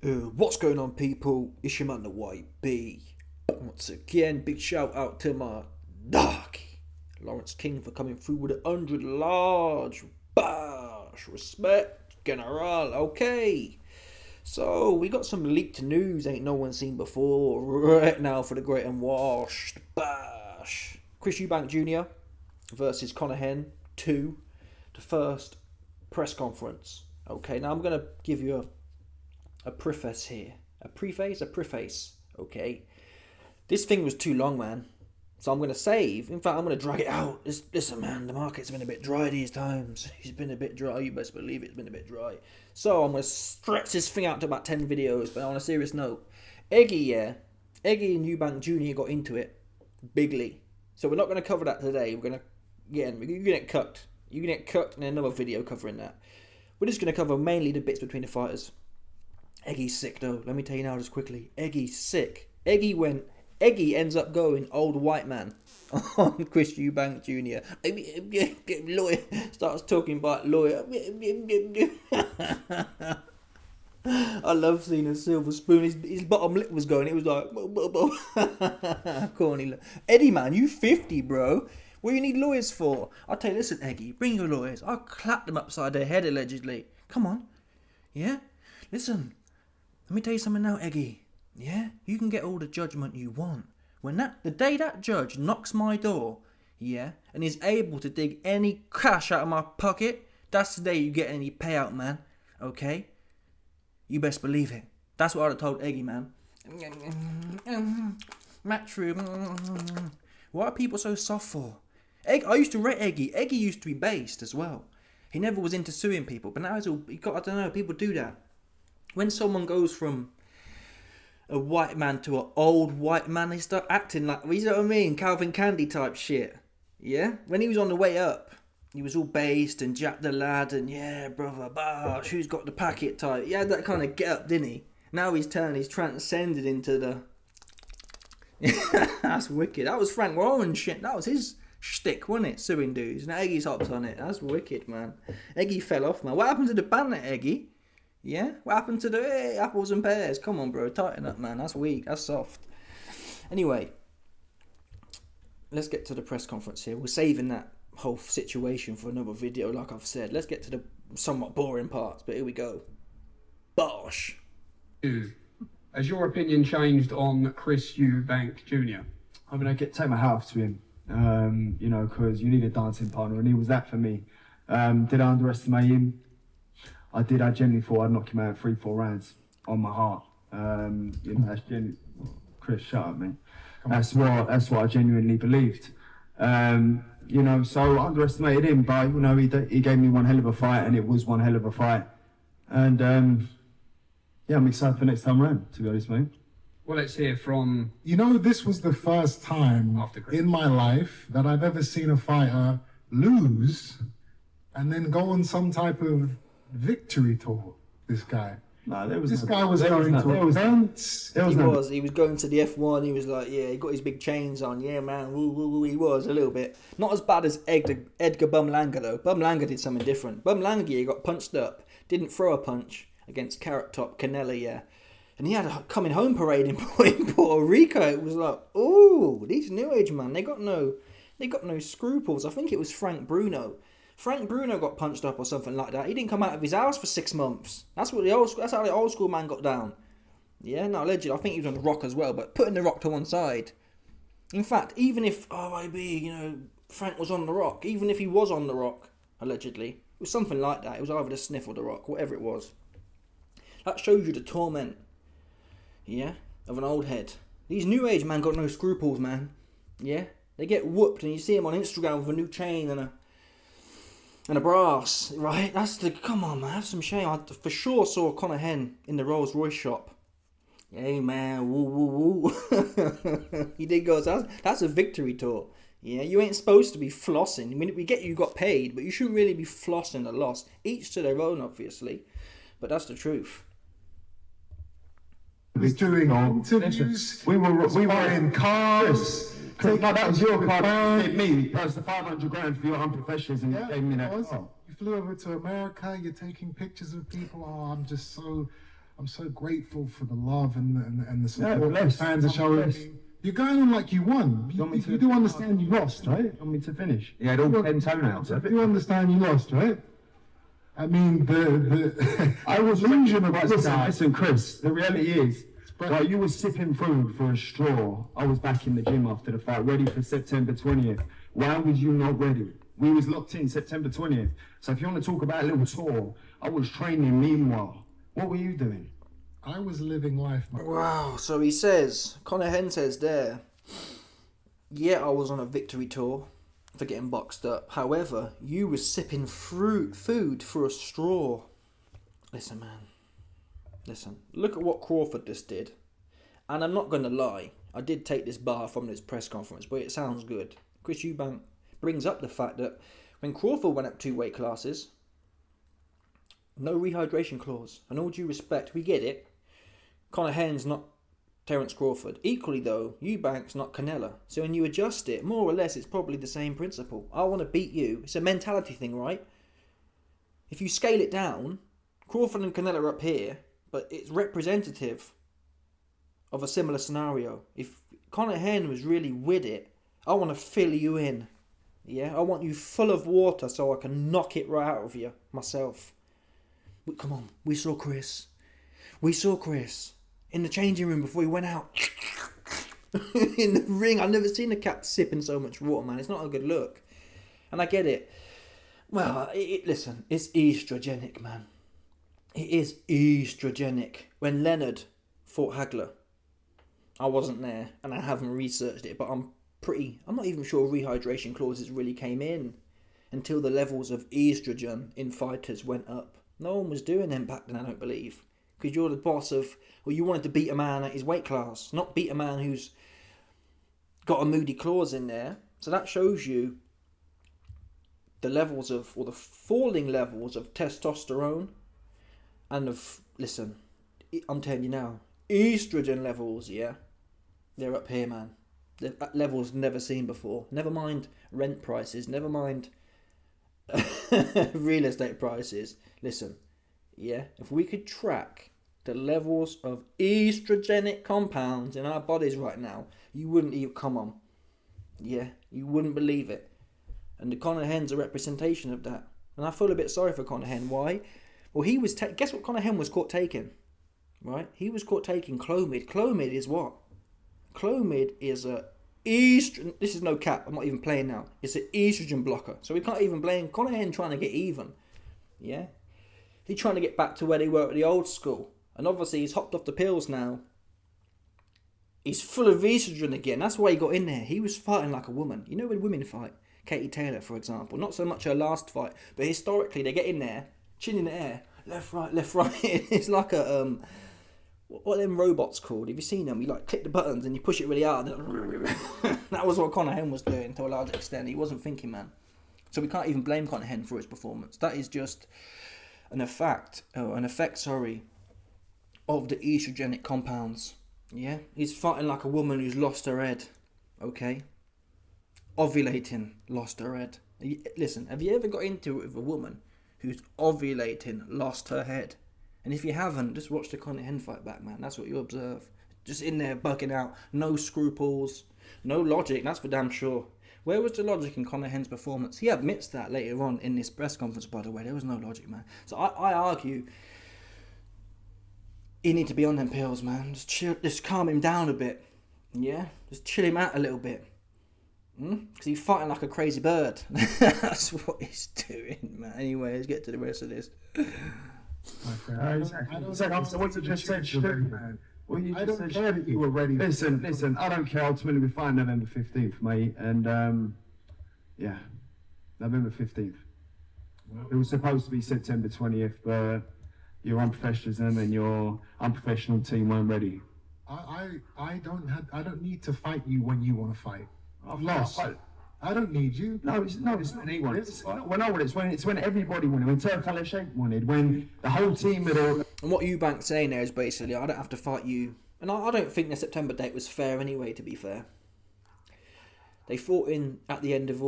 What's going on, people? It's your man, the YB. Once again, big shout out to my dog, Lawrence King, for coming through with 100 large. Bash, respect, general. Okay, so we got some leaked news ain't no one seen before right now for the Great and Washed. Bash. Chris Eubank Jr. versus Conor Benn 2, the first press conference. Okay, now I'm gonna give you a preface here. A preface. Okay. This thing was too long, man. So I'm going to save. In fact, I'm going to drag it out. Listen, man, the market's been a bit dry these times. It's been a bit dry. You best believe it's been a bit dry. So I'm going to stretch this thing out to about 10 videos. But on a serious note, Eggy and Eubank Jr. got into it bigly. So we're not going to cover that today. We're going to, again, you can get cut. You can get cut in another video covering that. We're just going to cover mainly the bits between the fighters. Eggy's sick though. Let me tell you now just quickly. Eggy's sick. Eggy ends up going old white man on Chris Eubank Jr. Lawyer starts talking about lawyer. I love seeing a silver spoon. His bottom lip was going. It was like corny. Eddie, man, you 50, bro. What do you need lawyers for? I'll tell you, listen, Eggy, bring your lawyers. I'll clap them upside their head allegedly. Come on. Yeah? Listen. Let me tell you something now, Eggy. Yeah? You can get all the judgment you want. The day that judge knocks my door, yeah, and is able to dig any cash out of my pocket, that's the day you get any payout, man. Okay? You best believe it. That's what I'd have told Eggy, man. Matchroom. Why are people so soft for? I used to rate Eggy. Eggy used to be based as well. He never was into suing people, but now I don't know, people do that. When someone goes from a white man to an old white man, they start acting like, you know what I mean? Calvin Candy type shit. Yeah? When he was on the way up, he was all based and Jack the Lad and yeah, brother, bosh, who's got the packet type. He had that kind of get up, didn't he? Now he's transcended into the... That's wicked. That was Frank Warren shit. That was his shtick, wasn't it? Suing dudes. Now Eggy's hopped on it. That's wicked, man. Eggy fell off, man. What happened to the banner, Eggy? Yeah? What happened to the apples and pears? Come on, bro. Tighten up, man. That's weak. That's soft. Anyway, let's get to the press conference here. We're saving that whole situation for another video, like I've said. Let's get to the somewhat boring parts, but here we go. Bosh. Has your opinion changed on Chris Eubank Jr.? I mean, take my hat off to him, because you need a dancing partner, and he was that for me. Did I underestimate him? I did. I genuinely thought I'd knock him out 3-4 rounds on my heart. That's genuinely... Chris, shut up, man. That's what I genuinely believed. So I underestimated him, but he gave me one hell of a fight, and it was one hell of a fight. And I'm excited for next time round, to be honest, mate. Well, let's hear from... This was the first time in my life that I've ever seen a fighter lose and then go on some type of victory tour. This guy. No, there was this no, guy was there going was no, to events. He was going to the F1. He was like, yeah, he got his big chains on. Yeah, man, woo, woo, woo. He was a little bit. Not as bad as Edgar Bumlanger, though. Bumlanger did something different. Bumlanger, he got punched up. Didn't throw a punch against Carrot Top Canella, yeah. And he had a coming home parade in Puerto Rico. It was like, ooh, these new age man, they got no scruples. I think it was Frank Bruno. Frank Bruno got punched up or something like that. He didn't come out of his house for 6 months. That's how the old school man got down. Yeah, no, allegedly. I think he was on the Rock as well, but putting the Rock to one side. In fact, even if Frank was on the Rock, even if he was on the Rock, allegedly, it was something like that. It was either the Sniff or the Rock, whatever it was. That shows you the torment, yeah, of an old head. These new age man got no scruples, man. Yeah, they get whooped, and you see him on Instagram with a new chain and a brass, right? Come on, man, have some shame. I for sure saw Conor Benn in the Rolls Royce shop. Hey, man, woo, woo, woo. He did go, that's a victory tour. Yeah, you ain't supposed to be flossing. I mean, we get you got paid, but you shouldn't really be flossing a loss. Each to their own, obviously. But that's the truth. He was doing interviews. We were in cars. No, that was your card. You gave me. That was the 500 grand for your unprofessionalism. Yeah, you gave me that. You flew over to America. You're taking pictures of people. Oh, I'm so grateful for the love and the Yeah, support the blessed. fans are I'm showing blessed. me. You're going on like you won. You do understand you lost, right? Want me to finish? Yeah, all 10 toenails. You understand you lost, right? I mean, the I was illusion of listen, Chris. The reality is, But- like, you were sipping food for a straw. I was back in the gym after the fight, ready for September 20th. Why was you not ready? We was locked in September 20th. So if you want to talk about a little tour, I was training meanwhile. What were you doing? I was living life, man. Wow, so he says, Conor Henn says there, yeah, I was on a victory tour for getting boxed up. However, you were sipping food through a straw. Listen, man. Listen, look at what Crawford just did. And I'm not going to lie, I did take this bar from this press conference, but it sounds good. Chris Eubank brings up the fact that when Crawford went up 2 weight classes, no rehydration clause. And all due respect, we get it. Conor Henn's not Terence Crawford. Equally though, Eubank's not Canelo. So when you adjust it, more or less it's probably the same principle. I want to beat you. It's a mentality thing, right? If you scale it down, Crawford and Canelo are up here, but it's representative of a similar scenario. If Conor Henn was really with it, I want to fill you in. Yeah, I want you full of water so I can knock it right out of you myself. Come on, we saw Chris. In the changing room before he went out. In the ring. I've never seen a cat sipping so much water, man. It's not a good look. And I get it. Well, listen, it's estrogenic, man. It is estrogenic. When Leonard fought Hagler, I wasn't there and I haven't researched it, but I'm not even sure rehydration clauses really came in until the levels of estrogen in fighters went up. No one was doing them back then, I don't believe. Because you're the boss of, well, you wanted to beat a man at his weight class, not beat a man who's got a moody clause in there. So that shows you the levels of, or the falling levels of testosterone and of, listen, I'm telling you now, estrogen levels, yeah, they're up here, man. They're at levels never seen before. Never mind rent prices, never mind real estate prices. Listen, yeah, if we could track the levels of estrogenic compounds in our bodies right now, you wouldn't even, come on. Yeah, you wouldn't believe it. And the Conor Henn's a representation of that. And I feel a bit sorry for Conor Henn. Why? Well, he was, guess what Conor Henn was caught taking? Right? He was caught taking Clomid. Clomid is what? Clomid is a estrogen, this is no cap, I'm not even playing now. It's an estrogen blocker. So we can't even blame Conor Henn trying to get even. Yeah? He's trying to get back to where they were at the old school. And obviously he's hopped off the pills now. He's full of estrogen again. That's why he got in there. He was fighting like a woman. You know when women fight? Katie Taylor, for example. Not so much her last fight, but historically they get in there, chin in the air, left, right. It's like a, what are them robots called? Have you seen them? You like click the buttons and you push it really hard. That was what Conor Henn was doing to a large extent. He wasn't thinking, man. So we can't even blame Conor Henn for his performance. That is just an effect, of the estrogenic compounds. Yeah, he's fighting like a woman who's lost her head. Okay, ovulating, lost her head. Listen, have you ever got into it with a woman who's ovulating, lost her head? And if you haven't, just watch the Conor Henn fight back, man. That's what you observe. Just in there bugging out, no scruples, no logic. That's for damn sure. Where was the logic in Conor Henn's performance? He admits that later on in this press conference, by the way. There was no logic, man. So I argue he need to be on them pills, man. Just chill, just calm him down a bit. Yeah? Just chill him out a little bit. Because he's fighting like a crazy bird. That's what he's doing, man. Anyway, let's get to the rest of this. My friend, I don't What you just said, man. Well, you I just don't said care that you were ready. Listen, I don't care. Ultimately, we fight November 15th, mate. And, yeah, November 15th. It was supposed to be September 20th, but your unprofessionalism and your unprofessional team weren't ready. I don't need to fight you when you want to fight. I've lost. I don't need you. No, it's not anyone. It's when everybody wanted. When Turk Sheikh wanted. When the whole team had all. And what Eubank's saying there is basically, I don't have to fight you. And I don't think the September date was fair anyway, to be fair. They fought in at the end of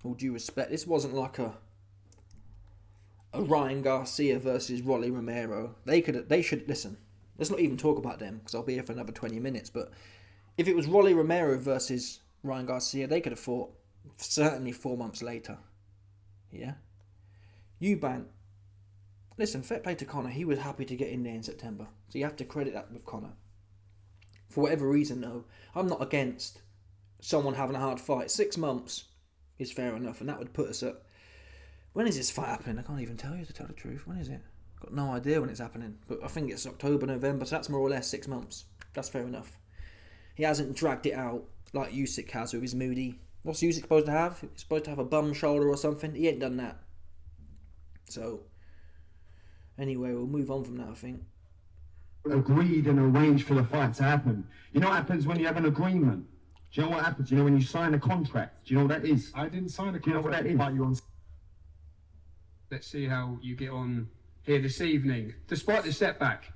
All due respect, this wasn't like a Ryan Garcia versus Rolly Romero. They should listen. Let's not even talk about them because I'll be here for another 20 minutes. But if it was Rolly Romero versus Ryan Garcia, they could have fought certainly 4 months later. Yeah. Eubank. Listen, fair play to Conor. He was happy to get in there in September. So you have to credit that with Conor. For whatever reason, though, I'm not against someone having a hard fight. 6 months is fair enough, and that would put us at... When is this fight happening? I can't even tell you, to tell the truth. When is it? Got no idea when it's happening. But I think it's October, November, so that's more or less 6 months. That's fair enough. He hasn't dragged it out like Usyk has with his Moody. What's Usyk supposed to have? He's supposed to have a bum shoulder or something. He ain't done that. So, anyway, we'll move on from that, I think. Agreed and arranged for the fight to happen. You know what happens when you have an agreement? Do you know what happens? You know when you sign a contract? Do you know what that is? I didn't sign a Do you know what contract that to is? fight you on. Let's see how you get on here this evening. Despite the setback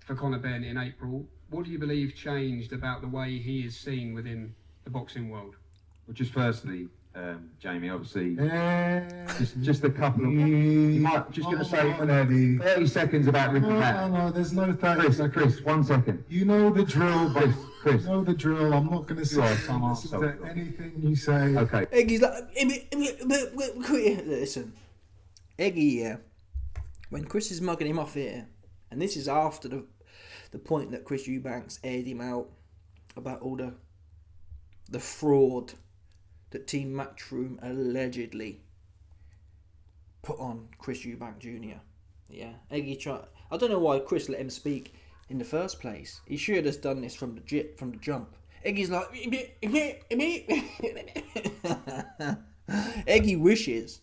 for Conor Benn in April, what do you believe changed about the way he is seen within the boxing world? Well, just firstly, Jamie, obviously, Yeah. just a couple of... You might just going to say 30 seconds about Ricky Hatton. No, there's no 30 seconds. Chris, 1 second. You know the drill, but Chris. you know the drill. I'm not going to say some listen arsehole. to anything you say. Okay. Eggy's like... Listen. Eggy, yeah. When Chris is mugging him off here, and this is after the point that Chris Eubanks aired him out about all the fraud that Team Matchroom allegedly put on Chris Eubank Jr. Yeah, Eggy tried. I don't know why Chris let him speak in the first place. He should have just done this from the jump. Eggy's like, Eggy wishes.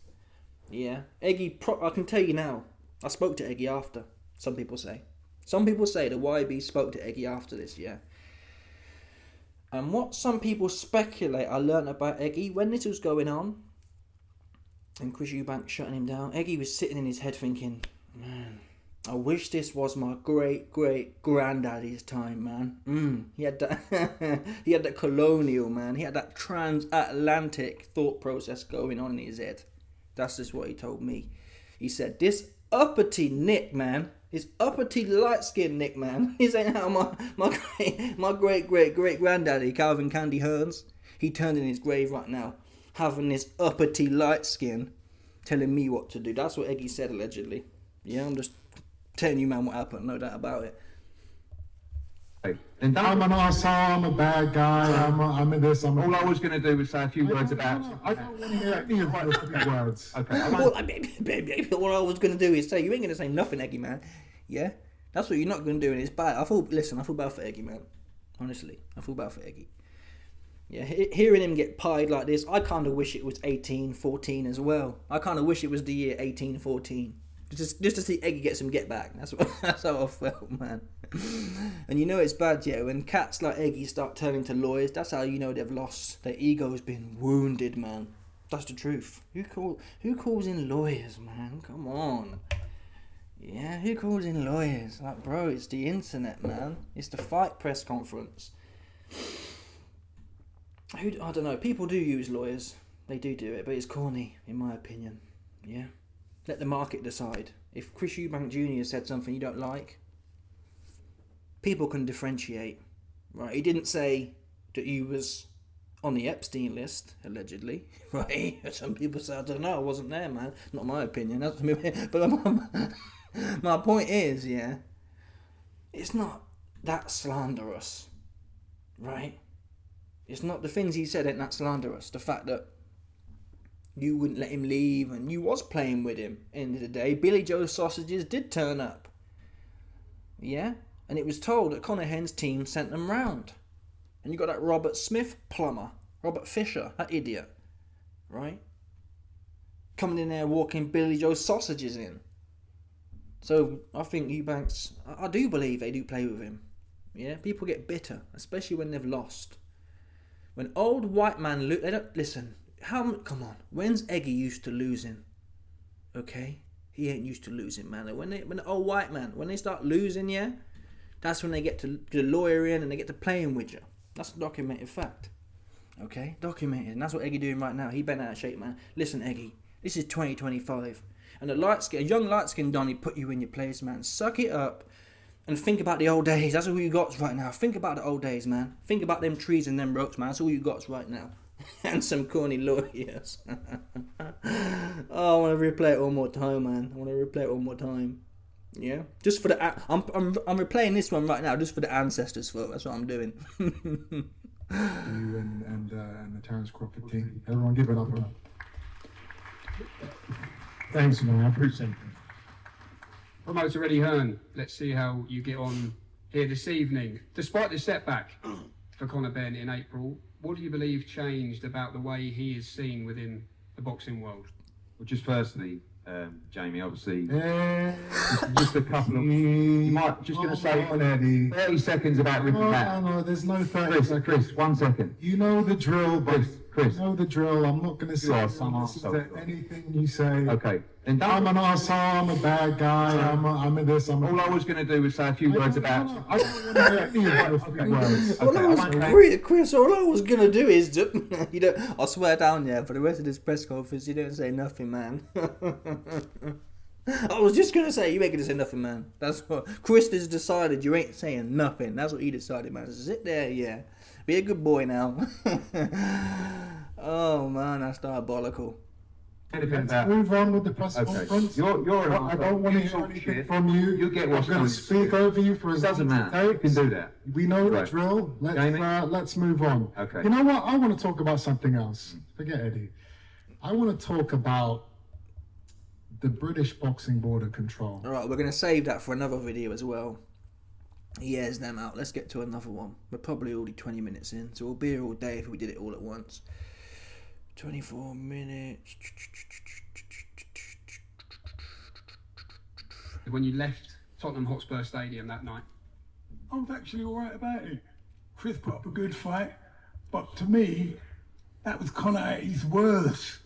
Yeah, Eggy. I can tell you now. I spoke to Eggy after. Some people say the YB spoke to Eggy after this. Yeah. And what some people speculate I learnt about Eggy when this was going on and Chris Eubank shutting him down, Eggy was sitting in his head thinking, man, I wish this was my great-great-granddaddy's time, man. He had that he had that colonial, man. He had that transatlantic thought process going on in his head. That's just what he told me. He said, this uppity Nick, man, his uppity light-skinned Nick, man. He's saying how my great-great-great-granddaddy, Calvin Candy Hearns, he turned in his grave right now, having this uppity light skin, telling me what to do. That's what Eggy said, allegedly. Yeah, I'm just telling you, man, what happened. No doubt about it. Then I'm an arsehole, I'm a bad guy, I'm in this, I'm a... all I was going to do was say a few words about... I don't want to hear any of those three words. Okay. All I was going to do is say, you ain't going to say nothing, Eggy, man. Yeah? That's what you're not going to do, and it's bad. I feel bad for Eggy, man. Honestly, I feel bad for Eggy. Yeah, hearing him get pied like this, I kind of wish it was 1814 as well. I kind of wish it was the year 1814. Just to see Eggy get some get back. That's how I felt, man. And you know it's bad, yeah, when cats like Eggy start turning to lawyers, that's how you know they've lost. Their ego's been wounded, man. That's the truth. Who calls in lawyers, man? Come on. Yeah, who calls in lawyers? Like, bro, it's the internet, man. It's the fight press conference. I don't know. People do use lawyers. They do it, but it's corny, in my opinion. Yeah. Let the market decide. If Chris Eubank Jr. said something you don't like, people can differentiate. Right? He didn't say that you was on the Epstein list, allegedly. Right? Some people say, I don't know, I wasn't there, man. Not my opinion. But my point is, yeah, it's not that slanderous. Right? It's not the things he said ain't that slanderous. The fact that you wouldn't let him leave and you was playing with him. End of the day, Billy Joe's sausages did turn up. Yeah? And it was told that Conor Henn's team sent them round. And you got that Robert Smith plumber, Robert Fisher, that idiot. Right? Coming in there walking Billy Joe's sausages in. So I think Eubanks, I do believe they do play with him. Yeah? People get bitter, especially when they've lost. When old white man they don't listen. Come on. When's Eggy used to losing? Okay, he ain't used to losing, man. When the old white man, when they start losing, yeah, that's when they get to the lawyer in and they get to playing with you. That's a documented fact. Okay, documented. And that's what Eggy doing right now. He bent out of shape, man. Listen, Eggy, this is 2025. And a young light-skinned Donny put you in your place, man. Suck it up and think about the old days. That's all you got right now. Think about the old days, man. Think about them trees and them ropes, man. That's all you got right now. And some corny lawyers. Oh, I want to replay it one more time, man. I want to replay it one more time. Yeah, just for the I'm replaying this one right now, just for the ancestors' folk. That's what I'm doing. You and the Terence Crawford team. Everyone, give it up. Man. Thanks, man. I appreciate it. Promoter Eddie Hearn, let's see how you get on here this evening. Despite the setback for Conor Benn in April, what do you believe changed about the way he is seen within the boxing world? Well, just firstly, Jamie, obviously, just a couple of. You might just going to say 30 seconds about ripping that. No, there's no 30 seconds. Chris, 1 second. You know the drill, but Chris. You know the drill. I'm not going to say anything you say. Okay. Then I'm an arsehole, I'm a bad guy, I'm in this, All I was going to do was say a few words about... I don't want to hear any of those words. Chris, all I was going to do is... you don't, I swear down, yeah, for the rest of this press conference, you don't say nothing, man. I was just going to say, you ain't going to say nothing, man. That's what... Chris has decided you ain't saying nothing. That's what he decided, man. Sit there, yeah. Be a good boy now. Oh, man, that's diabolical. Let's move on with the press conference. You're I don't want to hear anything from you. You get what's I'm going to speak over you for as long as it matter. You can do that. We know the drill. Let's move on. Okay. You know what? I want to talk about something else. Forget Eddie. I want to talk about the British Boxing Board of Control. All right, we're going to save that for another video as well. He airs them out. Let's get to another one. We're probably already 20 minutes in, so we'll be here all day if we did it all at once. 24 minutes. When you left Tottenham Hotspur Stadium that night? I was actually all right about it. Chris put up a good fight, but to me, that was Conor at his worst.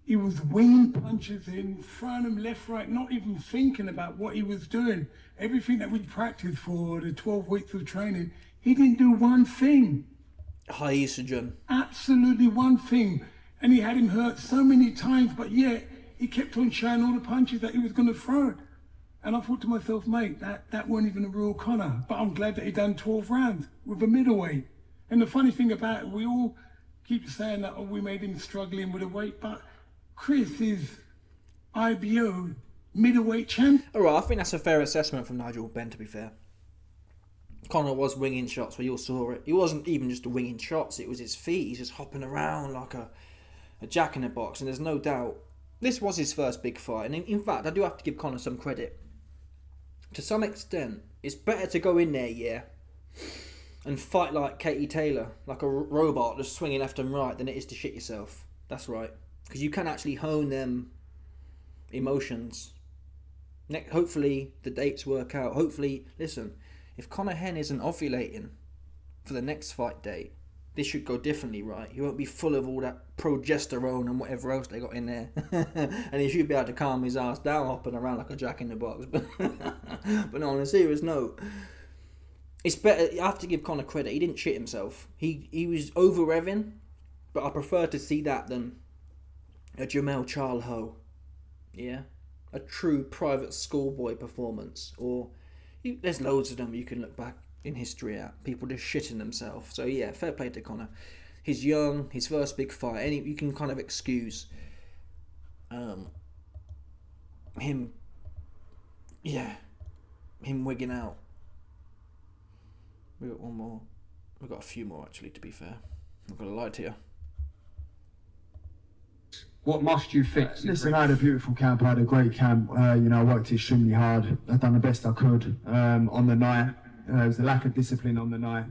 He was winging punches in, throwing them left, right, not even thinking about what he was doing. Everything that we practiced for the 12 weeks of training, he didn't do one thing. High estrogen. Absolutely one thing. And he had him hurt so many times, but yet he kept on showing all the punches that he was going to throw. And I thought to myself, mate, that weren't even a real Conor. But I'm glad that he done 12 rounds with a middleweight. And the funny thing about it, we all keep saying that, oh, we made him struggling with a weight, but Chris is IBO middleweight champ. All right, I think that's a fair assessment from Nigel Benn, to be fair. Conor was winging shots, we all saw it. He wasn't even just winging shots, it was his feet. He's just hopping around like a jack in a box, and there's no doubt this was his first big fight. And in fact, I do have to give Conor some credit. To some extent, it's better to go in there, yeah, and fight like Katie Taylor, like a robot just swinging left and right, than it is to shit yourself. That's right. Because you can actually hone them emotions. Hopefully the dates work out. Hopefully, listen, if Conor Benn isn't ovulating for the next fight date, this should go differently, right? He won't be full of all that progesterone and whatever else they got in there. And he should be able to calm his ass down hopping around like a jack in the box. But no, on a serious note, it's better. You have to give Conor credit. He didn't shit himself. He was over-revving, but I prefer to see that than a Jamel Charlo. Yeah? A true private schoolboy performance. Or there's loads of them you can look back in history at. People just shitting themselves. So yeah, fair play to Conor. He's young, his first big fight. You can kind of excuse him wigging out. We got one more. We got a few more actually, to be fair. I'm gonna lie to you. What must you fix? Listen, I had a beautiful camp. I had a great camp. I worked extremely hard. I've done the best I could on the night. There was a lack of discipline on the night.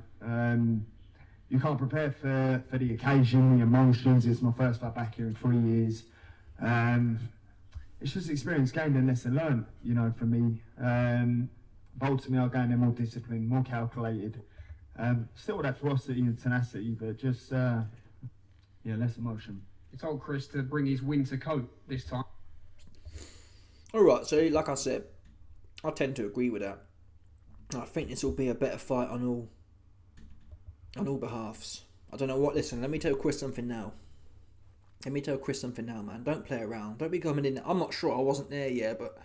You can't prepare for the occasion, the emotions. It's my first fight back here in 3 years. It's just experience gained and lesson learned, for me. But ultimately, I gained more discipline, more calculated. Still that ferocity and tenacity, but just, less emotion. You told Chris to bring his winter coat this time. Alright, so like I said, I tend to agree with that. I think this will be a better fight on all behalves. I don't know what. Listen, let me tell Chris something now. Man. Don't play around. Don't be coming in. I'm not sure. I wasn't there yet, but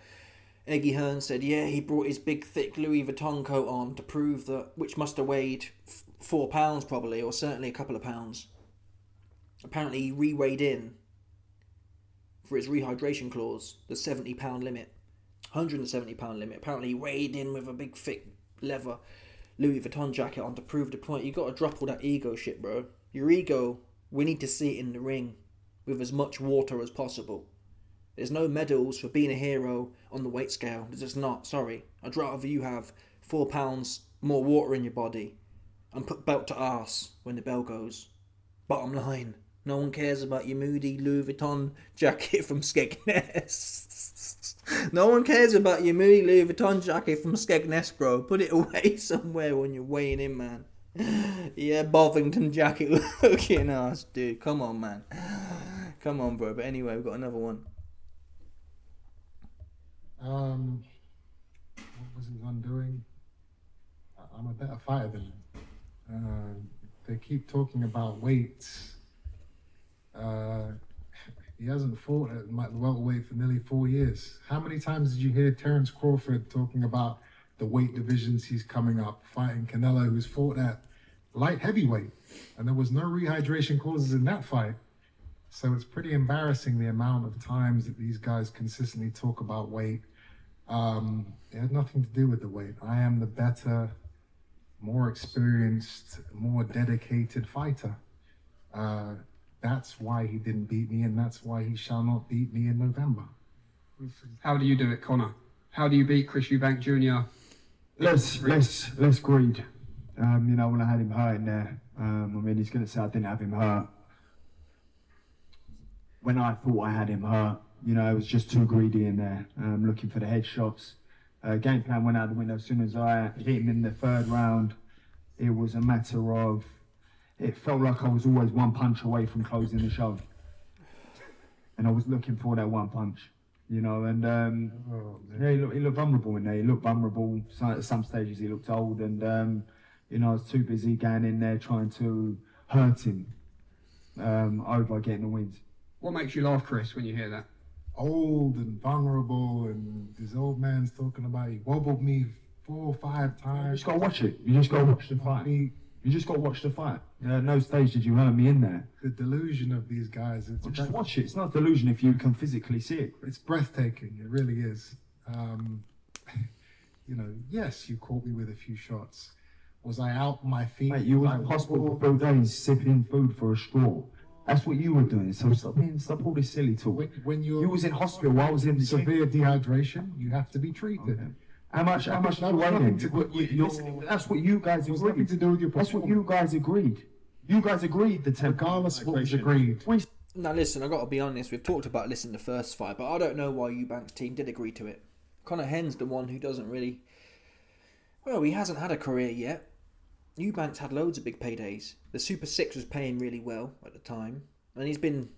Eggy Hearn said, yeah, he brought his big, thick Louis Vuitton coat on to prove that, which must have weighed £4 probably, or certainly a couple of pounds. Apparently, he re-weighed in for his rehydration clause, the £70 limit, £170 limit. Apparently, he weighed in with a big, thick leather Louis Vuitton jacket on to prove the point. You got to drop all that ego shit, bro. Your ego, we need to see it in the ring with as much water as possible. There's no medals for being a hero on the weight scale. There's just not. Sorry. I'd rather you have £4 more water in your body and put belt to arse when the bell goes. Bottom line, no one cares about your moody Louis Vuitton jacket from Skegness. No one cares about your moody Louis Vuitton jacket from Skegness, bro. Put it away somewhere when you're weighing in, man. Yeah, Bovington jacket looking ass, dude. Come on, man. Come on, bro. But anyway, we've got another one. What was his undoing? I'm a better fighter than him. They keep talking about weights. He hasn't fought at welterweight for nearly 4 years. How many times did you hear Terence Crawford talking about the weight divisions he's coming up, fighting Canelo, who's fought at light heavyweight, and there was no rehydration clauses in that fight? So it's pretty embarrassing the amount of times that these guys consistently talk about weight. It had nothing to do with the weight. I am the better, more experienced, more dedicated fighter. That's why he didn't beat me, and that's why he shall not beat me in November. How do you do it, Conor? How do you beat Chris Eubank Jr.? Less greed. When I had him hurt in there, he's going to say I didn't have him hurt. When I thought I had him hurt, I was just too greedy in there, looking for the headshots. Game plan went out the window as soon as I hit him in the third round. It was a matter of, it felt like I was always one punch away from closing the show. And I was looking for that one punch, he looked vulnerable in there. He looked vulnerable. So at some stages he looked old, and I was too busy going in there trying to hurt him over getting the wins. What makes you laugh, Chris, when you hear that? Old and vulnerable, and this old man's talking about he wobbled me 4 or 5 times. You just gotta watch it. You just gotta watch the fight. You just gotta watch the fight. At no stage did you hurt me in there. The delusion of these guys. Just watch it. It's not a delusion if you can physically see it. It's breathtaking. It really is. Yes, you caught me with a few shots. Was I out my feet? Mate, you were in hospital for 4 days sipping food for a straw. That's what you were doing. So stop all this silly talk. When you was in hospital, I was in severe dehydration. You have to be treated. Okay. How much you weighing? That's what you guys agreed. Nothing to do with your performance. That's what you guys agreed. You guys agreed the temp. Regardless of what was agreed. Now listen, I got to be honest. We've talked about this in the first fight, but I don't know why Eubank's team did agree to it. Conor Henn's the one who doesn't really. Well, he hasn't had a career yet. Eubank's had loads of big paydays. The Super 6 was paying really well at the time, and he's been,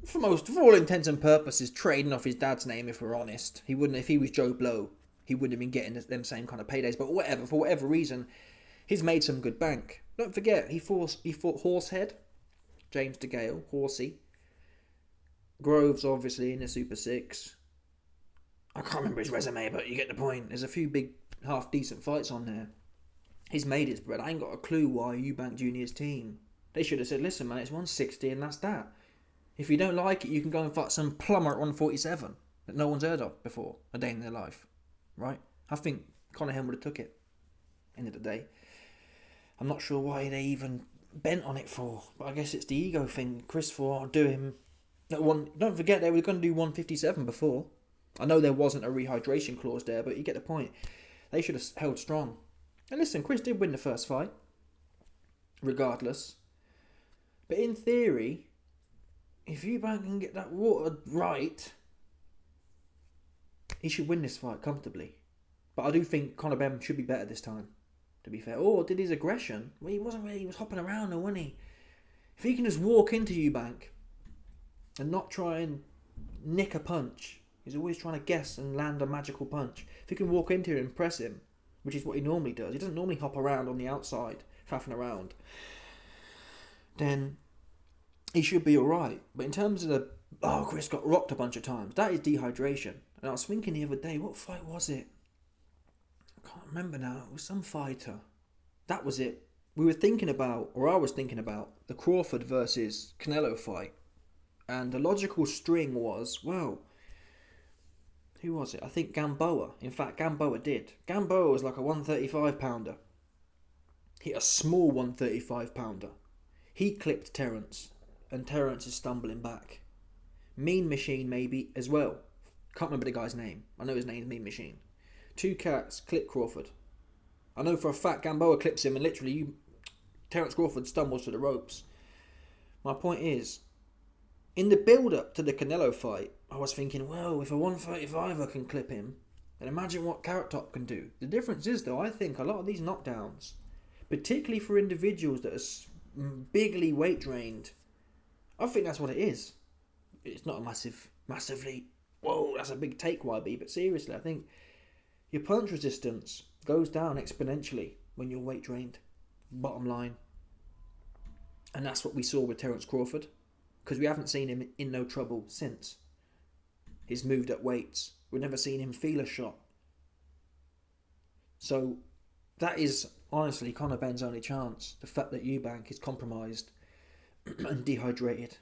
for all intents and purposes, trading off his dad's name. If we're honest, he wouldn't. If he was Joe Blow, he wouldn't have been getting them same kind of paydays. But for whatever reason, he's made some good bank. Don't forget, he fought Horsehead, James DeGale, Horsey. Groves, obviously, in the Super 6. I can't remember his resume, but you get the point. There's a few big, half-decent fights on there. He's made his bread. I ain't got a clue why Eubank Jr.'s team. They should have said, listen, man, it's 160 and that's that. If you don't like it, you can go and fight some plumber at 147 that no one's heard of before a day in their life. Right? I think Conor Henn would have took it. End of the day. I'm not sure why they even bent on it for, but I guess it's the ego thing. Chris thought, do him at one. Don't forget, they were going to do 157 before. I know there wasn't a rehydration clause there, but you get the point. They should have held strong. And listen, Chris did win the first fight, regardless. But in theory, if Eubank can get that water right, he should win this fight comfortably. But I do think Conor Benn should be better this time, to be fair. Or did his aggression? Well, he was hopping around though, wasn't he? If he can just walk into Eubank and not try and nick a punch, he's always trying to guess and land a magical punch. If he can walk into him and press him, which is what he normally does. He doesn't normally hop around on the outside, faffing around. then he should be alright. But in terms of Chris got rocked a bunch of times, that is dehydration. And I was thinking the other day, what fight was it? I can't remember now. It was some fighter. That was it. We were thinking about, or I was thinking about, the Crawford versus Canelo fight. And the logical string was, well, who was it? I think Gamboa. In fact, Gamboa did. Gamboa was like a 135 pounder. Hit a small 135 pounder. He clipped Terence, and Terence is stumbling back. Mean Machine maybe as well. Can't remember the guy's name. I know his name's Mean Machine. Two cats clip Crawford. I know for a fact Gamboa clips him, and literally Terence Crawford stumbles to the ropes. My point is, in the build-up to the Canelo fight, I was thinking, well, if a 135er can clip him, then imagine what Carrot Top can do. The difference is, though, I think a lot of these knockdowns, particularly for individuals that are bigly weight drained, I think that's what it is. It's not a massively, whoa, that's a big take, YB, but seriously, I think your punch resistance goes down exponentially when you're weight drained. Bottom line. And that's what we saw with Terence Crawford, because we haven't seen him in no trouble since. He's moved up weights. We've never seen him feel a shot. So that is honestly Conor Benn's only chance. The fact that Eubank is compromised and dehydrated,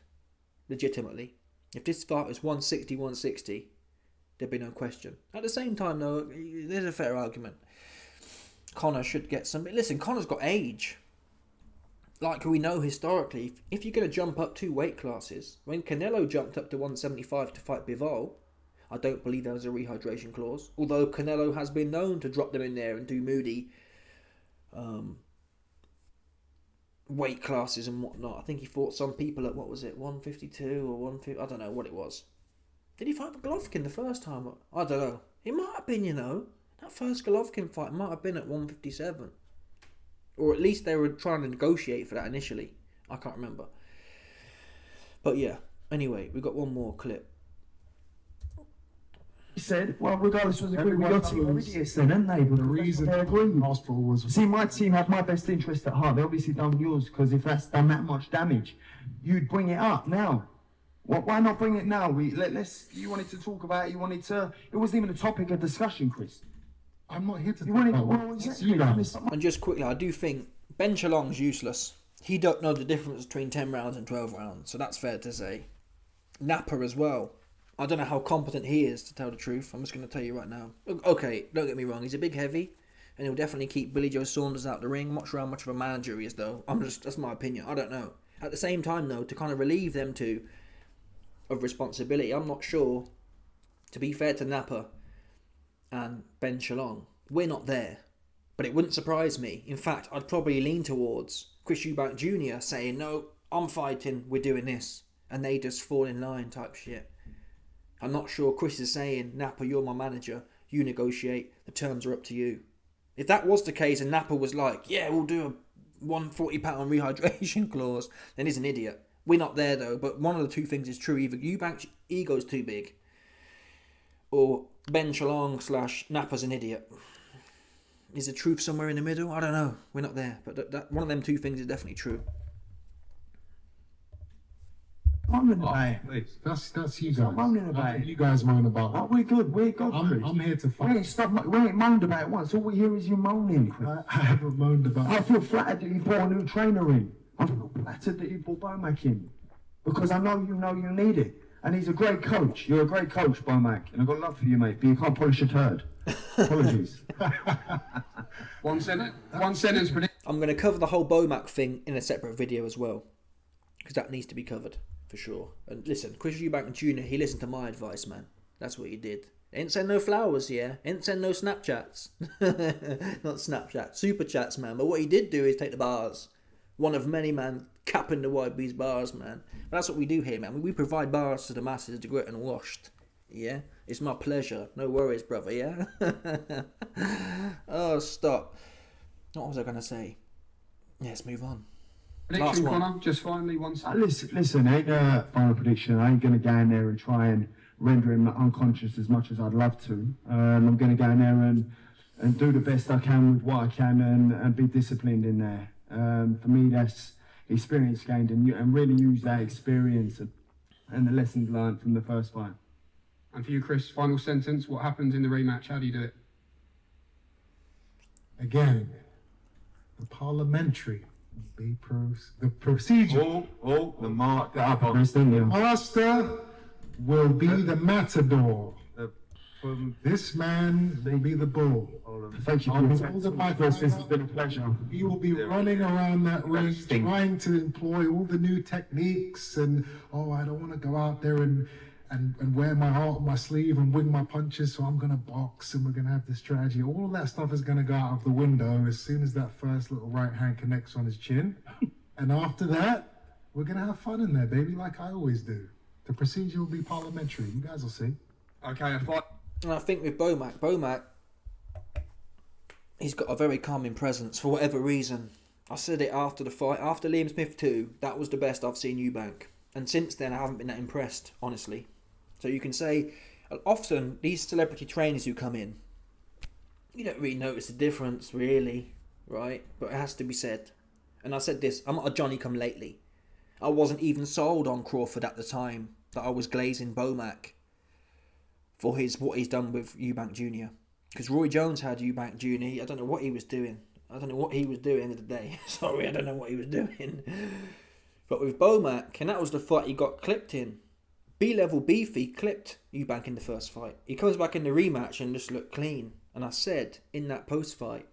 legitimately. If this fight was 160, there'd be no question. At the same time, though, there's a fair argument. Conor should get some... Listen, Conor's got age. Like we know historically, if you're going to jump up 2 weight classes, when Canelo jumped up to 175 to fight Bivol, I don't believe there was a rehydration clause. Although Canelo has been known to drop them in there and do moody weight classes and whatnot. I think he fought some people at, 152 or 150, I don't know what it was. Did he fight Golovkin the first time? I don't know. It might have been, that first Golovkin fight might have been at 157. Or at least they were trying to negotiate for that initially. I can't remember. But yeah, anyway, we got one more clip. He said, well, regardless was agreed with your team are idiots then, aren't they? Because The reason they agreed. hospital was See, my team had my best interest at heart. They obviously done yours, because if that's done that much damage, you'd bring it up now. Why not bring it now? Let's. You wanted to talk about it. It wasn't even a topic of discussion, Chris. I'm not here to You talk wanted. about Well, what exactly. you know. And just quickly, I do think Ben Chalong's useless. He don't know the difference between 10 rounds and 12 rounds, so that's fair to say. Napa as well. I don't know how competent he is, to tell the truth. I'm just going to tell you right now. Okay, don't get me wrong. He's a big heavy, and he'll definitely keep Billy Joe Saunders out the ring. I'm not sure how much of a manager he is, though. That's my opinion. I don't know. At the same time, though, to kind of relieve them two of responsibility, I'm not sure, to be fair to Napa and Ben Chalong, we're not there. But it wouldn't surprise me. In fact, I'd probably lean towards Chris Eubank Jr. saying, no, I'm fighting, we're doing this. And they just fall in line type shit. I'm not sure Chris is saying, Napa, you're my manager, you negotiate, the terms are up to you. If that was the case and Napa was like, yeah, we'll do a 140-pound rehydration clause, then he's an idiot. We're not there though, but one of the two things is true. Either Eubank's ego's too big, or Ben Chalong / Napa's an idiot. Is the truth somewhere in the middle? I don't know. We're not there. But that one of them two things is definitely true. Moaning about it. Please. That's you Stop guys. moaning about it. You guys moan about Oh, it. we're good. We're good. Chris. I'm here to We fight. ain't moaned about it once. All we hear is you moaning. Chris. I haven't moaned about I it. feel flattered that you brought a new trainer in. I feel flattered that you brought Bomac in. Because I know you need it. And he's a great coach. You're a great coach, Bomac. And I've got love for you, mate. But you can't polish a turd. Apologies. One sentence prediction. I'm going to cover the whole Bomac thing in a separate video as well. Because that needs to be covered, for sure. And listen, Chris Eubank Jr., he listened to my advice, man. That's what he did. Ain't send no flowers, yeah? Ain't send no Snapchats. Not Snapchat. Super chats, man. But what he did do is take the bars. One of many, man, capping the YB's bars, man. But that's what we do here, man. We provide bars to the masses to get and washed. Yeah? It's my pleasure. No worries, brother, yeah? Oh, stop. What was I going to say? Let's move on. Prediction, Last one. Conor. Just finally, one sentence. Listen, ain't a final prediction. I ain't going to go in there and try and render him unconscious as much as I'd love to. I'm going to go in there and do the best I can with what I can and be disciplined in there. For me, experience gained and really use that experience and the lessons learned from the first fight. And for you, Chris, final sentence, what happens in the rematch? How do you do it? Again, the parliamentary the procedure. The mark that up on. Master will be the matador. This man will be the bull. Thank you. This has been a pleasure. He will be running around that ring, trying to employ all the new techniques, and I don't want to go out there and wear my heart on my sleeve and wing my punches, so I'm gonna box and we're gonna have this strategy. All of that stuff is gonna go out of the window as soon as that first little right hand connects on his chin. And after that, we're gonna have fun in there, baby, like I always do. The procedure will be parliamentary. You guys will see. Okay, a fight. And I think with Bomac, he's got a very calming presence for whatever reason. I said it after the fight, after Liam Smith 2, that was the best I've seen Eubank. And since then, I haven't been that impressed, honestly. So you can say, often these celebrity trainers who come in, you don't really notice the difference, really, right? But it has to be said. And I said this, I'm not a Johnny-come-lately. I wasn't even sold on Crawford at the time that I was glazing Bomac for what he's done with Eubank Jr. Because Roy Jones had Eubank Jr. I don't know what he was doing. At the end of the day. Sorry, I don't know what he was doing. But with Bomac, and that was the fight he got clipped in. B-level Beefy clipped Eubank in the first fight. He comes back in the rematch and just looked clean. And I said in that post-fight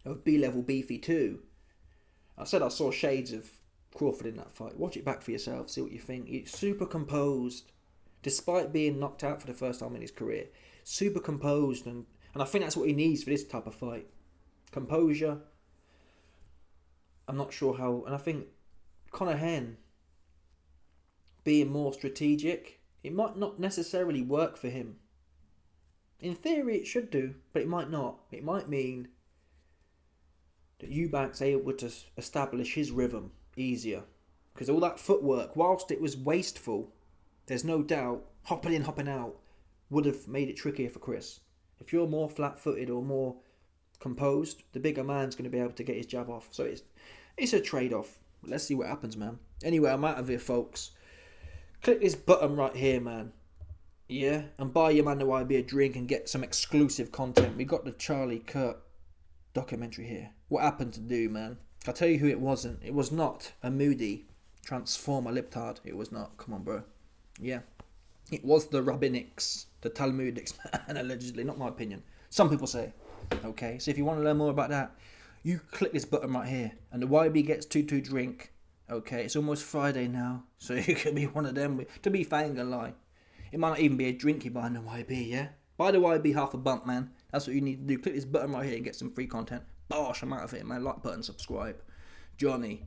of B-level Beefy 2, I said I saw shades of Crawford in that fight. Watch it back for yourself, see what you think. He's super composed. Despite being knocked out for the first time in his career, super composed, and I think that's what he needs for this type of fight. Composure. I'm not sure how, and I think Conor Benn being more strategic, it might not necessarily work for him. In theory it should do, but it might not. It might mean that Eubank's able to establish his rhythm easier. Because all that footwork, whilst it was wasteful, there's no doubt, hopping in, hopping out, would have made it trickier for Chris. If you're more flat-footed or more composed, the bigger man's going to be able to get his jab off. So it's a trade-off. Let's see what happens, man. Anyway, I'm out of here, folks. Click this button right here, man. Yeah? And buy your man the YB a drink and get some exclusive content. We got the Charlie Kirk documentary here. What happened to do, man? I'll tell you who it wasn't. It was not a moody transformer liptard. It was not. Come on, bro. Yeah. It was the rabbinics, the Talmudics, and allegedly, not my opinion. Some people say. Okay, so if you want to learn more about that, you click this button right here, and the YB gets 2-2 drink. Okay, it's almost Friday now, so you could be one of them. To be fair, I ain't gonna lie. It might not even be a drink you buy in the YB, yeah? Buy the YB half a bump, man. That's what you need to do. Click this button right here and get some free content. Bosh, I'm out of here, man. Like button, subscribe. Johnny.